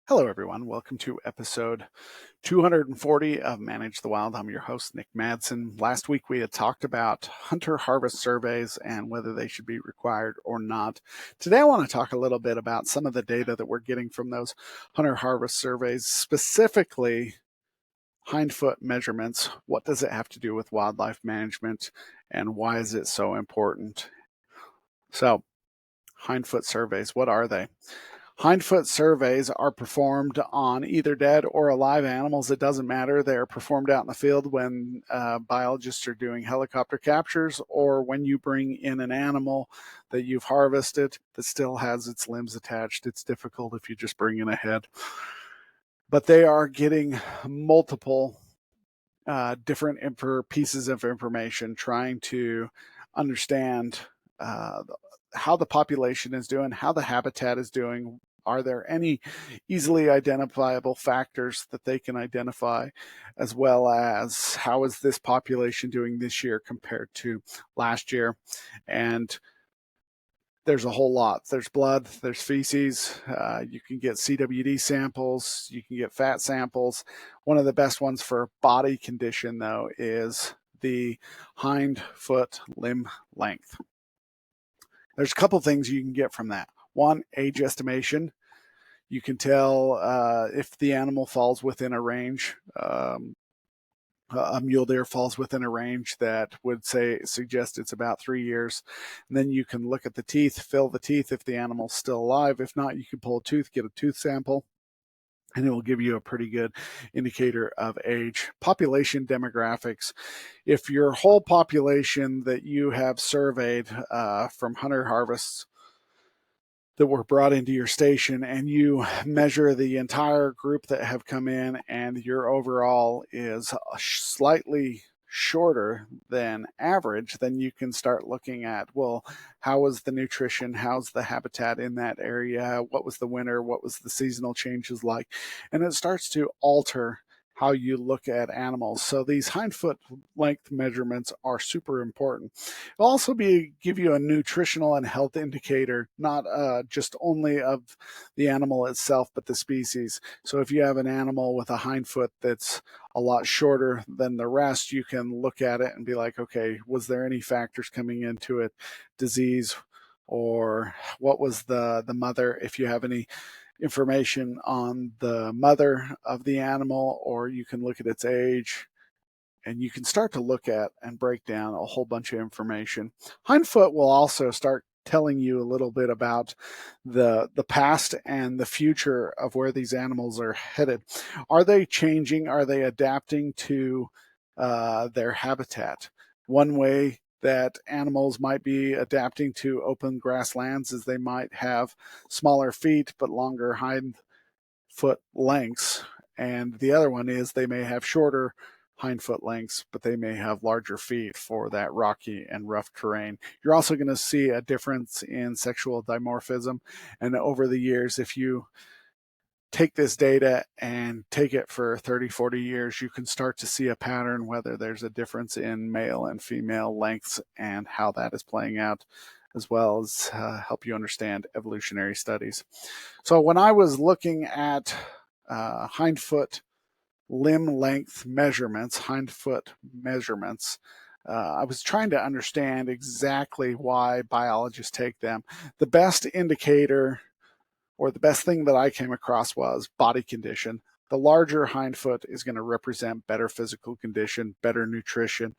Hello, everyone. Welcome to episode 240 of Manage the Wild. I'm your host, Nick Madsen. Last week, we had talked about hunter-harvest surveys and whether they should be required or not. Today, I want to talk a little bit about some of the data that we're getting from those hunter-harvest surveys, specifically hindfoot measurements. What does it have to do with wildlife management, and why is it so important? So, hindfoot surveys, what are they? Hindfoot surveys are performed on either dead or alive animals. It doesn't matter. They're performed out in the field when biologists are doing helicopter captures, or when you bring in an animal that you've harvested that still has its limbs attached. It's difficult if you just bring in a head. But they are getting multiple different pieces of information, trying to understand how the population is doing, how the habitat is doing. Are there any easily identifiable factors that they can identify, as well as how is this population doing this year compared to last year? And there's a whole lot. There's blood, there's feces, you can get CWD samples, you can get fat samples. One of the best ones for body condition, though, is the hind foot limb length. There's a couple things you can get from that. One, age estimation. You can tell if the animal falls within a range. A mule deer falls within a range that would suggest it's about 3 years. And then you can look at the teeth, feel the teeth if the animal's still alive. If not, you can pull a tooth, get a tooth sample, and it will give you a pretty good indicator of age. Population demographics. If your whole population that you have surveyed from hunter harvests that were brought into your station, and you measure the entire group that have come in, and your overall is slightly shorter than average, then you can start looking at, well, how was the nutrition? How's the habitat in that area? What was the winter? What was the seasonal changes like? And it starts to alter how you look at animals. So these hindfoot length measurements are super important. It'll also give you a nutritional and health indicator, not just only of the animal itself, but the species. So if you have an animal with a hindfoot that's a lot shorter than the rest, you can look at it and be like, okay, was there any factors coming into it? Disease, or what was the mother? If you have any information on the mother of the animal, or you can look at its age, and you can start to look at and break down a whole bunch of information. Hindfoot will also start telling you a little bit about the past and the future of where these animals are headed. Are they changing? Are they adapting to their habitat? One way that animals might be adapting to open grasslands is they might have smaller feet but longer hind foot lengths. And the other one is they may have shorter hind foot lengths, but they may have larger feet for that rocky and rough terrain. You're also going to see a difference in sexual dimorphism. And over the years, if you take this data and take it for 30, 40 years, you can start to see a pattern, whether there's a difference in male and female lengths and how that is playing out, as well as help you understand evolutionary studies. So when I was looking at hindfoot limb length measurements, hindfoot measurements, I was trying to understand exactly why biologists take them. The best indicator, or the best thing that I came across, was body condition. The larger hindfoot is going to represent better physical condition, better nutrition,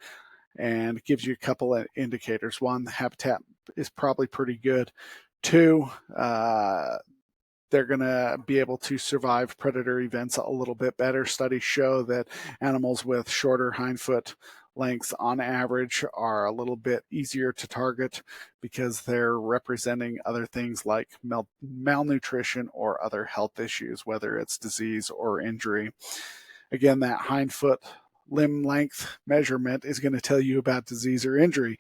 and it gives you a couple of indicators. One, the habitat is probably pretty good. Two, they're going to be able to survive predator events a little bit better. Studies show that animals with shorter hindfoot lengths on average are a little bit easier to target because they're representing other things like malnutrition or other health issues, whether it's disease or injury. Again, that hindfoot limb length measurement is going to tell you about disease or injury,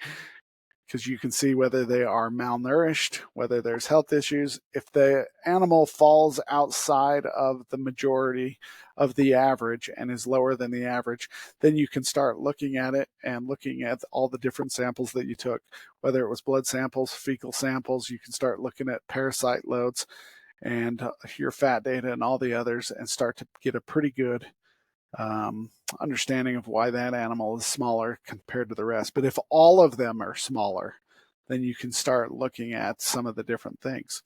because you can see whether they are malnourished, whether there's health issues. If the animal falls outside of the majority of the average and is lower than the average, then you can start looking at it and looking at all the different samples that you took, whether it was blood samples, fecal samples. You can start looking at parasite loads and your fat data and all the others, and start to get a pretty good understanding of why that animal is smaller compared to the rest. But if all of them are smaller, then you can start looking at some of the different things.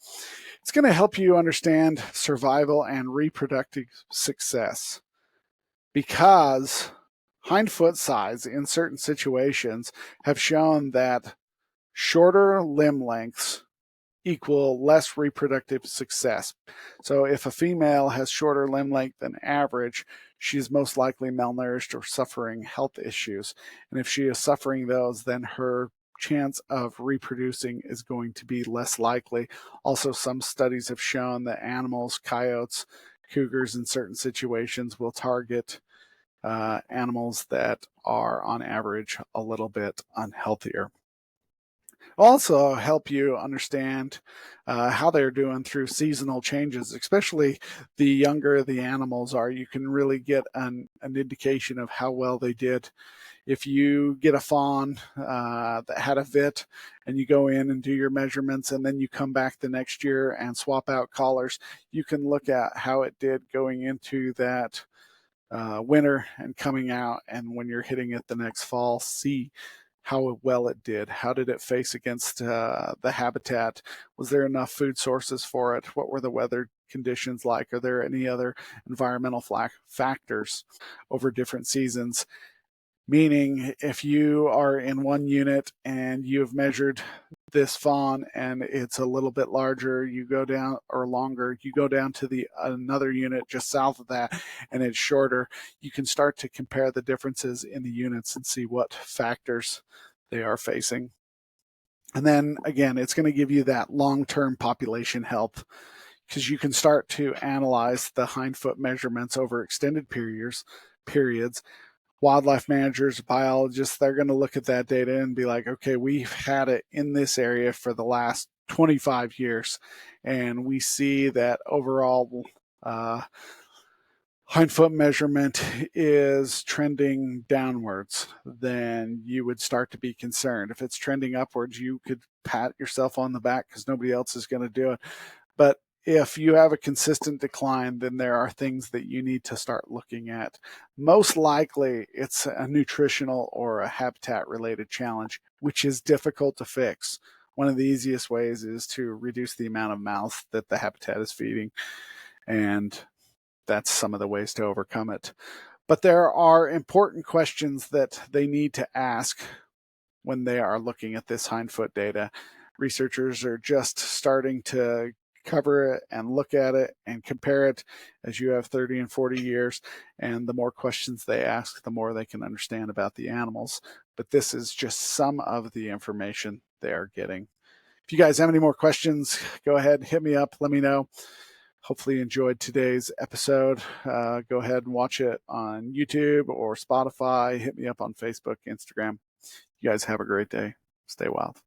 It's going to help you understand survival and reproductive success, because hindfoot size in certain situations have shown that shorter limb lengths equal less reproductive success. So if a female has shorter limb length than average, she's most likely malnourished or suffering health issues. And if she is suffering those, then her chance of reproducing is going to be less likely. Also, some studies have shown that animals, coyotes, cougars in certain situations will target animals that are on average a little bit unhealthier. Also help you understand how they're doing through seasonal changes, especially the younger the animals are. You can really get an indication of how well they did. If you get a fawn that had a vit and you go in and do your measurements and then you come back the next year and swap out collars, you can look at how it did going into that winter and coming out, and when you're hitting it the next fall, see how well it did. How did it face against the habitat? Was there enough food sources for it? What were the weather conditions like? Are there any other environmental factors over different seasons? Meaning, if you are in one unit and you've measured this fawn and it's a little bit larger, you go down, or longer, you go down to the another unit just south of that and it's shorter, you can start to compare the differences in the units and see what factors they are facing. And then again, it's going to give you that long-term population health, because you can start to analyze the hindfoot measurements over extended periods. Wildlife managers, biologists, they're going to look at that data and be like, okay, we've had it in this area for the last 25 years, and we see that overall hindfoot measurement is trending downwards. Then you would start to be concerned. If it's trending upwards, you could pat yourself on the back because nobody else is going to do it. But if you have a consistent decline, then there are things that you need to start looking at. Most likely, it's a nutritional or a habitat related challenge, which is difficult to fix. One of the easiest ways is to reduce the amount of mouth that the habitat is feeding, and that's some of the ways to overcome it. But there are important questions that they need to ask when they are looking at this hindfoot data. Researchers are just starting to cover it and look at it and compare it as you have 30 and 40 years. And the more questions they ask, the more they can understand about the animals. But this is just some of the information they are getting. If you guys have any more questions, go ahead, hit me up, let me know. Hopefully you enjoyed today's episode. Go ahead and watch it on YouTube or Spotify. Hit me up on Facebook, Instagram. You guys have a great day. Stay wild.